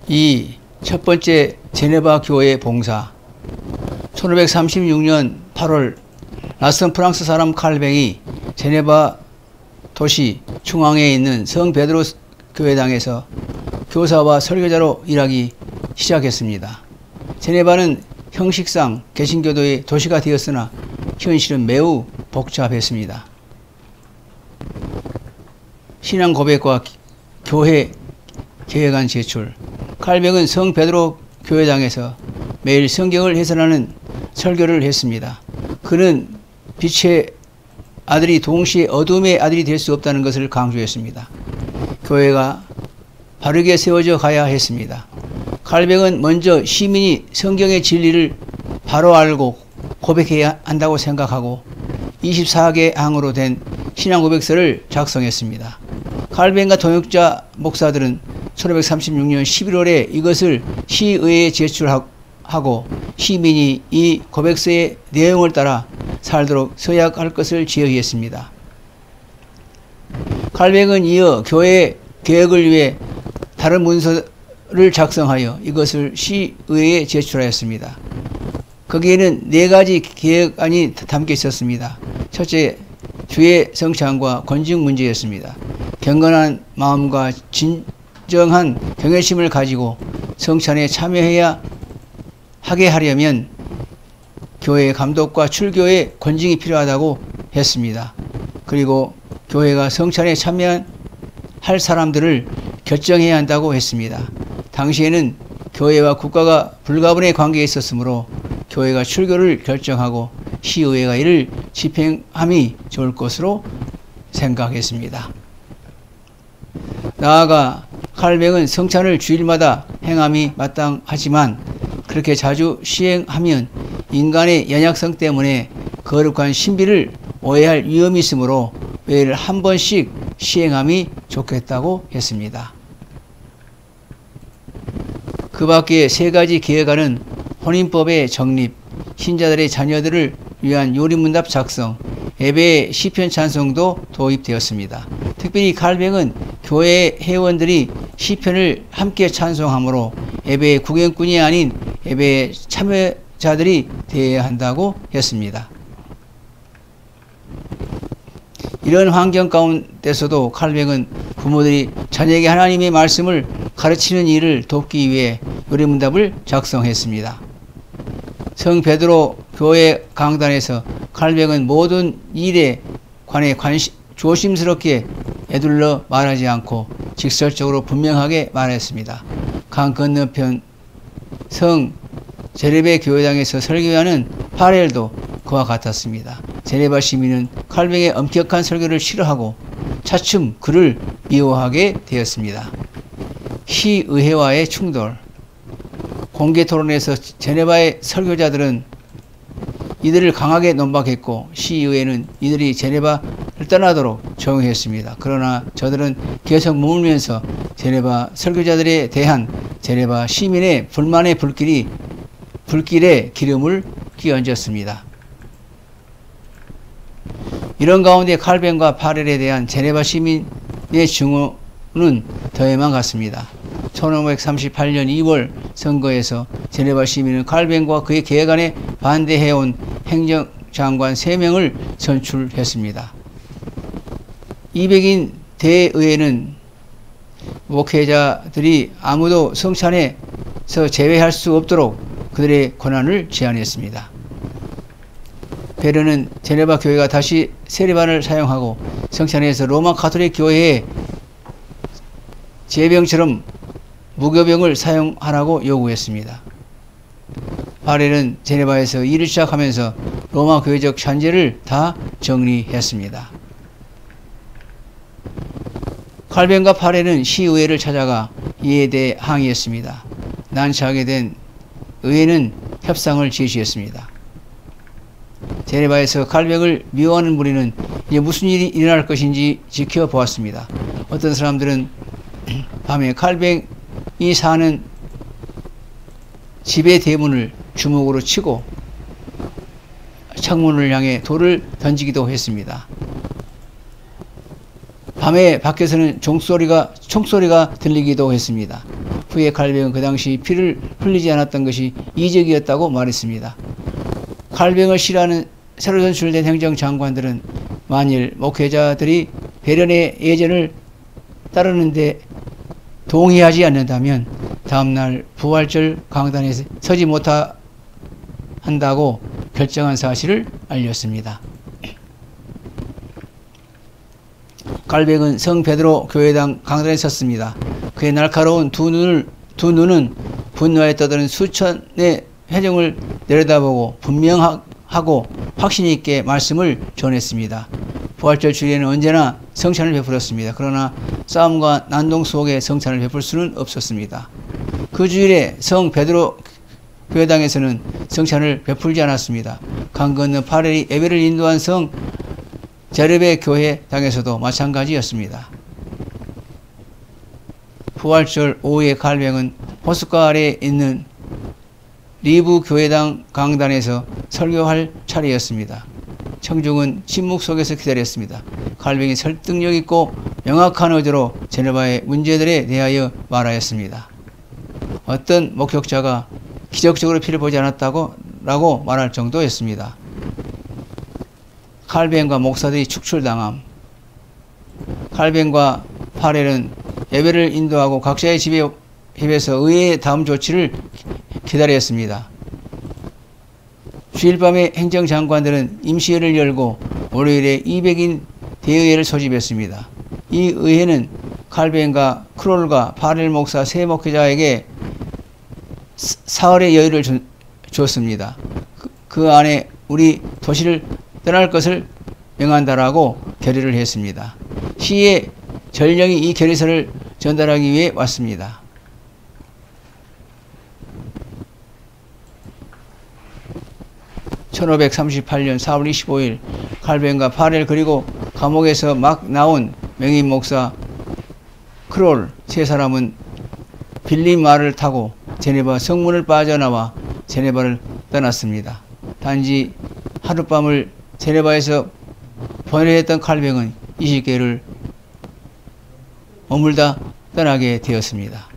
이 첫 번째 제네바 교회 봉사. 1536년 8월 낯선 프랑스 사람 칼뱅이 제네바 도시 중앙에 있는 성 베드로 교회당에서 교사와 설교자로 일하기 시작했습니다. 제네바는 형식상 개신교도의 도시가 되었으나 현실은 매우 복잡했습니다. 신앙 고백과 교회 계획안 제출. 칼뱅은 성 베드로 교회당에서 매일 성경을 해설하는 설교를 했습니다. 그는 빛의 아들이 동시에 어둠의 아들이 될 수 없다는 것을 강조했습니다. 교회가 바르게 세워져 가야 했습니다. 칼뱅은 먼저 시민이 성경의 진리를 바로 알고 고백해야 한다고 생각하고 24개 항으로 된 신앙 고백서를 작성했습니다. 칼뱅과 동역자 목사들은 1536년 11월에 이것을 시의회에 제출하고 시민이 이 고백서의 내용을 따라 살도록 서약할 것을 지휘했습니다. 칼뱅은 이어 교회 계획을 위해 다른 문서를 작성하여 이것을 시의회에 제출하였습니다. 거기에는 4가지 계획안이 담겨 있었습니다. 첫째, 주의 성찬과 건축 문제였습니다. 경건한 마음과 진정한 경외심을 가지고 성찬에 참여해야 하게 하려면 교회의 감독과 출교의 권징이 필요하다고 했습니다. 그리고 교회가 성찬에 참여할 사람들을 결정해야 한다고 했습니다. 당시에는 교회와 국가가 불가분의 관계에 있었으므로 교회가 출교를 결정하고 시의회가 이를 집행함이 좋을 것으로 생각했습니다. 나아가 칼뱅은 성찬을 주일마다 행함이 마땅하지만 그렇게 자주 시행하면 인간의 연약성 때문에 거룩한 신비를 오해할 위험이 있으므로 매일 한 번씩 시행함이 좋겠다고 했습니다. 그 밖에 3가지 계획안은 혼인법의 정립, 신자들의 자녀들을 위한 요리문답 작성, 예배의 시편 찬송도 도입되었습니다. 특별히 칼뱅은 교회 회원들이 시편을 함께 찬송하므로 예배의 구경꾼이 아닌 예배의 참여자들이 되어야 한다고 했습니다. 이런 환경 가운데서도 칼뱅은 부모들이 자녀에게 하나님의 말씀을 가르치는 일을 돕기 위해 요리문답을 작성했습니다. 성 베드로 교회 강단에서 칼뱅은 모든 일에 관해 조심스럽게 에둘러 말하지 않고 직설적으로 분명하게 말했습니다. 강 건너편 성 제네바 교회당에서 설교하는 파렐도 그와 같았습니다. 제네바 시민은 칼뱅의 엄격한 설교를 싫어하고 차츰 그를 미워하게 되었습니다. 시의회와의 충돌. 공개 토론에서 제네바의 설교자들은 이들을 강하게 논박했고 시의회는 이들이 제네바를 떠나도록 정했습니다. 그러나 저들은 계속 머물면서 제네바 설교자들에 대한 제네바 시민의 불만의 불길에 기름을 끼얹었습니다. 이런 가운데 칼뱅과 파렐에 대한 제네바 시민의 증오는 더해만 갔습니다. 1538년 2월 선거에서 제네바 시민은 칼뱅과 그의 계획안에 반대해온 행정장관 3명을 선출했습니다. 200인 대의회는 목회자들이 아무도 성찬에서 제외할 수 없도록 그들의 권한을 제한했습니다. 베르는 제네바 교회가 다시 세례반을 사용하고 성찬에서 로마 가톨릭 교회의 제병처럼 무교병을 사용하라고 요구했습니다. 파렐은 제네바에서 일을 시작하면서 로마 교회적 잔재를 다 정리했습니다. 칼뱅과 파렐은 시의회를 찾아가 이에 대해 항의했습니다. 난처하게 된 의회는 협상을 제시했습니다. 제네바에서 칼뱅을 미워하는 무리는 이제 무슨 일이 일어날 것인지 지켜보았습니다. 어떤 사람들은 밤에 칼뱅이 사는 집의 대문을 주먹으로 치고 창문을 향해 돌을 던지기도 했습니다. 밤에 밖에서는 총소리가 들리기도 했습니다. 후에 칼뱅은 그 당시 피를 흘리지 않았던 것이 이적이었다고 말했습니다. 칼뱅을 싫어하는 새로 선출된 행정장관들은 만일 목회자들이 배련의 예전을 따르는데 동의하지 않는다면 다음날 부활절 강단에 서지 못한다고 결정한 사실을 알렸습니다. 칼뱅은 성 베드로 교회당 강단에 섰습니다. 그의 날카로운 두 눈은 분노에 떠드는 수천의 회중을 내려다보고 분명하고 확신 있게 말씀을 전했습니다. 부활절 주일에는 언제나 성찬을 베풀었습니다. 그러나 싸움과 난동 속에 성찬을 베풀 수는 없었습니다. 그 주일에 성 베드로 교회당에서는 성찬을 베풀지 않았습니다. 강 건너 파렐이 예배를 인도한 성 제르베 교회당에서도 마찬가지였습니다. 부활절 오후에 칼뱅은 호숫가 아래에 있는 리브 교회당 강단에서 설교할 차례였습니다. 청중은 침묵 속에서 기다렸습니다. 칼뱅이 설득력 있고 명확한 어조로 제네바의 문제들에 대하여 말하였습니다. 어떤 목격자가 기적적으로 피를 보지 않았다고 말할 정도였습니다. 칼뱅과 목사들이 축출당함. 칼뱅과 파렐은 예배를 인도하고 각자의 집에서 의회의 다음 조치를 기다렸습니다. 주일 밤에 행정장관들은 임시회를 열고 월요일에 200인 대의회를 소집했습니다. 이 의회는 칼뱅과 크롤과 파렐 목사 세 목회자에게 사흘의 여유를 줬습니다. 그 안에 우리 도시를 떠날 것을 명한다라고 결의를 했습니다. 시의 전령이 이 결의서를 전달하기 위해 왔습니다. (1538년 4월 25일) 칼뱅과 파렐 그리고 감옥에서 막 나온 맹인 목사 크롤 세 사람은 빌린 말을 타고 제네바 성문을 빠져나와 제네바를 떠났습니다. 단지 하룻밤을 제네바에서 보내했던 칼뱅은 20개를 머물다 떠나게 되었습니다.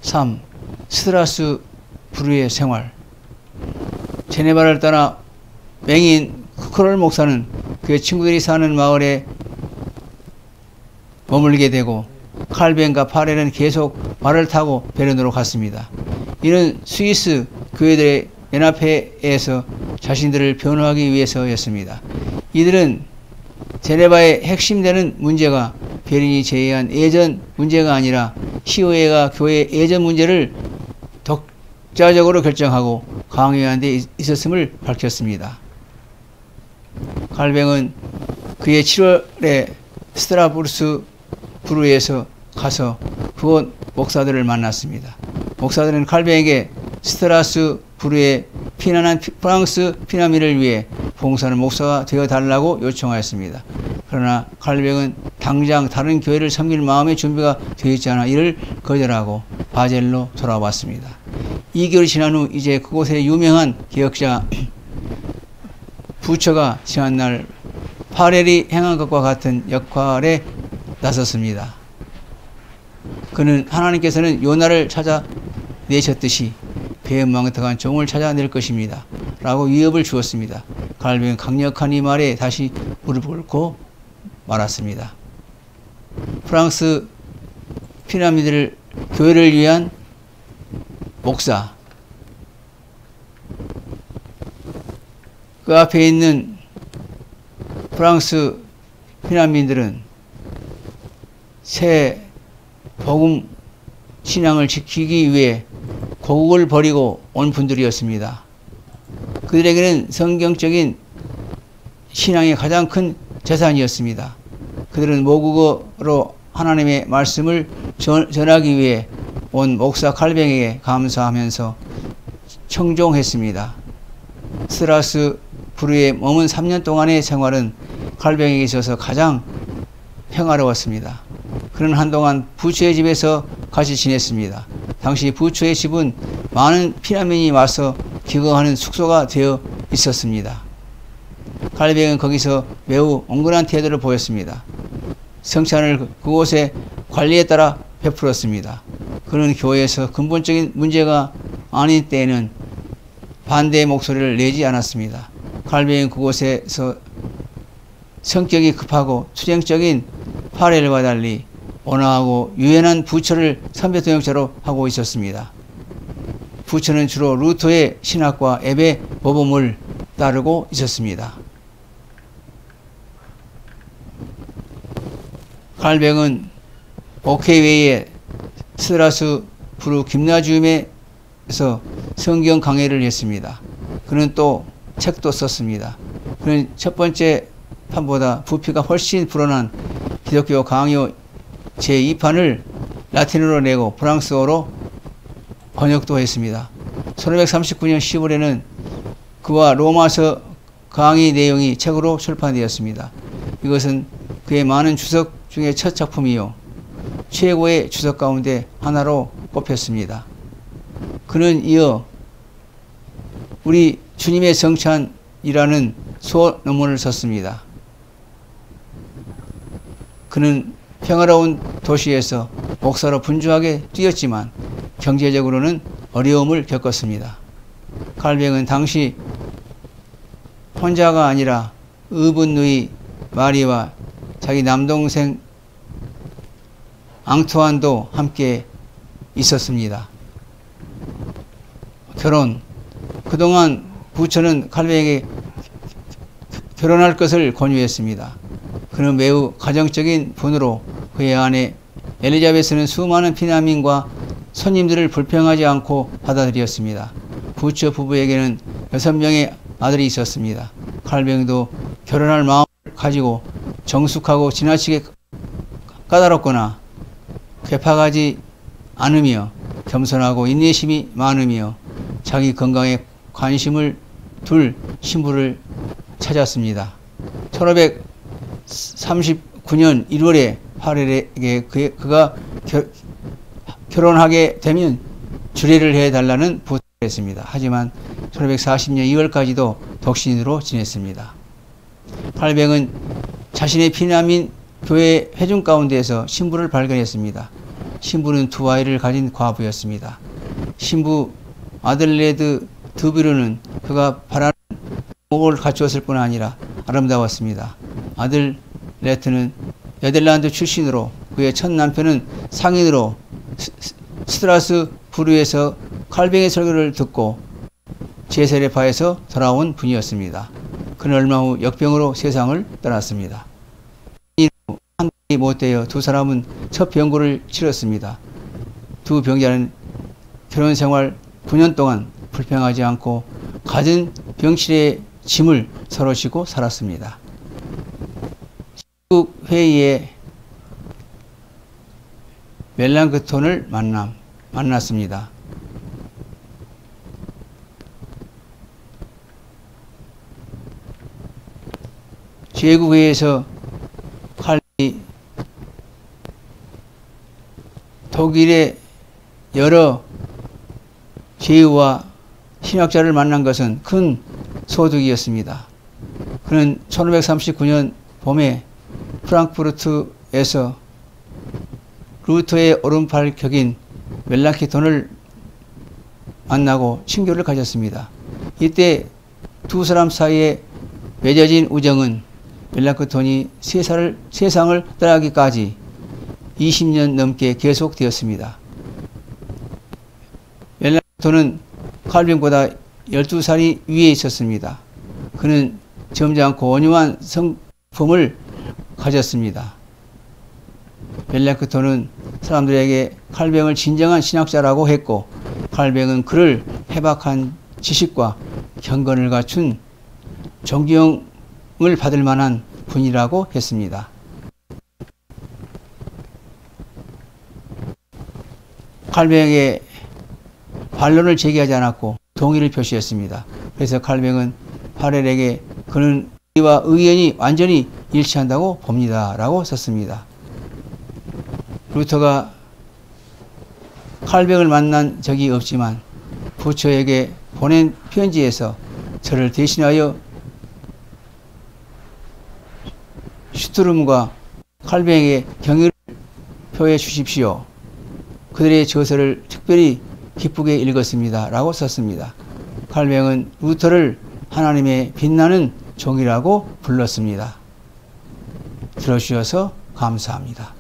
3. 스트라스부르의 생활. 제네바를 떠나 맹인 크롤 목사는 그의 친구들이 사는 마을에 머물게 되고 칼뱅과 파렐은 계속 말을 타고 베른으로 갔습니다. 이는 스위스 교회들의 연합회에서 자신들을 변호하기 위해서였습니다. 이들은 제네바의 핵심되는 문제가 베른이 제의한 예전 문제가 아니라 시의회가 교회 예전 문제를 독자적으로 결정하고 강요한 데 있었음을 밝혔습니다. 칼뱅은 그의 7월에 스트라스부르에서 가서 후원 목사들을 만났습니다. 목사들은 칼뱅에게 스트라스부르에 피난한 프랑스 피난민을 위해 봉사하는 목사가 되어달라고 요청하였습니다. 그러나 칼뱅은 당장 다른 교회를 섬길 마음의 준비가 되어 있지 않아 이를 거절하고 바젤로 돌아왔습니다. 2개월이 지난 후 이제 그곳의 유명한 개혁자 부처가 지난날 파렐이 행한 것과 같은 역할에 나섰습니다. 그는 하나님께서는 요나를 찾아내셨듯이 배은망덕한 종을 찾아낼 것입니다. 라고 위협을 주었습니다. 칼뱅은 강력한 이 말에 다시 무릎을 꿇고 말았습니다. 프랑스 피난민들 교회를 위한 목사, 그 앞에 있는 프랑스 피난민들은 새 복음 신앙을 지키기 위해 고국을 버리고 온 분들이었습니다. 그들에게는 성경적인 신앙의 가장 큰 재산이었습니다. 그들은 모국어로 하나님의 말씀을 전하기 위해 온 목사 칼뱅에게 감사하면서 청종했습니다. 스트라스부르에 머문 3년 동안의 생활은 칼뱅에게 있어서 가장 평화로웠습니다. 그는 한동안 부처의 집에서 같이 지냈습니다. 당시 부처의 집은 많은 피난민이 와서 기거하는 숙소가 되어 있었습니다. 칼뱅은 거기서 매우 온건한 태도를 보였습니다. 성찬을 그곳의 관리에 따라 베풀었습니다. 그런 교회에서 근본적인 문제가 아닌 때에는 반대의 목소리를 내지 않았습니다. 칼뱅은 그곳에서 성격이 급하고 투쟁적인 파렐과 달리 온화하고 유연한 부처를 선배 동역자로 하고 있었습니다. 부처는 주로 루터의 신학과 예배 모범을 따르고 있었습니다. 칼뱅은 오케이웨이의 스트라스부르 김나지움에서 성경 강해를 했습니다. 그는 또 책도 썼습니다. 그는 첫 번째 판보다 부피가 훨씬 불어난 기독교 강요 제2판을 라틴어로 내고 프랑스어로 번역도 했습니다. 1539년 10월에는 그와 로마서 강의 내용이 책으로 출판되었습니다. 이것은 그의 많은 주석 중에 첫 작품이요 최고의 주석 가운데 하나로 꼽혔습니다. 그는 이어 우리 주님의 성찬이라는 소논문을 썼습니다. 그는 평화로운 도시에서 목사로 분주하게 뛰었지만 경제적으로는 어려움을 겪었습니다. 칼뱅은 당시 혼자가 아니라 의붓누이 마리와 자기 남동생 앙투안도 함께 있었습니다. 결혼. 그동안 부처는 칼뱅에게 결혼할 것을 권유했습니다. 그는 매우 가정적인 분으로 그의 아내 엘리자베스는 수많은 피난민과 손님들을 불평하지 않고 받아들였습니다. 부처 부부에게는 6명의 아들이 있었습니다. 칼뱅도 결혼할 마음을 가지고 정숙하고 지나치게 까다롭거나 괴팍하지 않으며 겸손하고 인내심이 많으며 자기 건강에 관심을 둘 신부를 찾았습니다. 1539년 1월에 파렐에게 그가 결혼하게 되면 주례를 해달라는 부탁을 했습니다. 하지만 1540년 2월까지도 독신으로 지냈습니다. 칼뱅은 자신의 피난민 교회 회중 가운데에서 신부를 발견했습니다. 신부는 두 아이를 가진 과부였습니다. 신부 아들레드 드비르는 그가 바라는 목을 갖추었을 뿐 아니라 아름다웠습니다. 아들 레트는 네덜란드 출신으로 그의 첫 남편은 상인으로 스트라스부르에서 칼뱅의 설교를 듣고 제세례파에서 돌아온 분이었습니다. 그는 얼마 후 역병으로 세상을 떠났습니다. 한 달이 못되어 두 사람은 첫 병고를 치렀습니다. 두 병자는 결혼 생활 9년 동안 불평하지 않고 갖은 병실의 짐을 서로 지고 살았습니다. 회의에 멜랑크톤을 만났습니다. 제국회의에서 칼뱅이 독일의 여러 제후와 신학자를 만난 것은 큰 소득이었습니다. 그는 1539년 봄에 프랑크푸르트에서 루터의 오른팔 격인 멜랑키톤을 만나고 친교를 가졌습니다. 이때 두 사람 사이에 맺어진 우정은 멜랑크톤이 세상을 떠나기까지 20년 넘게 계속되었습니다. 멜랑크톤은 칼뱅보다 12살이 위에 있었습니다. 그는 점잖고 온유한 성품을 가졌습니다. 멜랑크톤은 사람들에게 칼뱅을 진정한 신학자라고 했고 칼뱅은 그를 해박한 지식과 경건을 갖춘 존경을 받을 만한 분이라고 했습니다. 칼뱅에게 반론을 제기하지 않았고 동의를 표시했습니다. 그래서 칼뱅은 파렐에게 그는 우리와 의견이 완전히 일치한다고 봅니다. 라고 썼습니다. 루터가 칼뱅을 만난 적이 없지만 부처에게 보낸 편지에서 저를 대신하여 슈트룸과 칼뱅에게 경의를 표해 주십시오. 그들의 저서를 특별히 기쁘게 읽었습니다. 라고 썼습니다. 칼뱅은 루터를 하나님의 빛나는 종이라고 불렀습니다. 들어주셔서 감사합니다.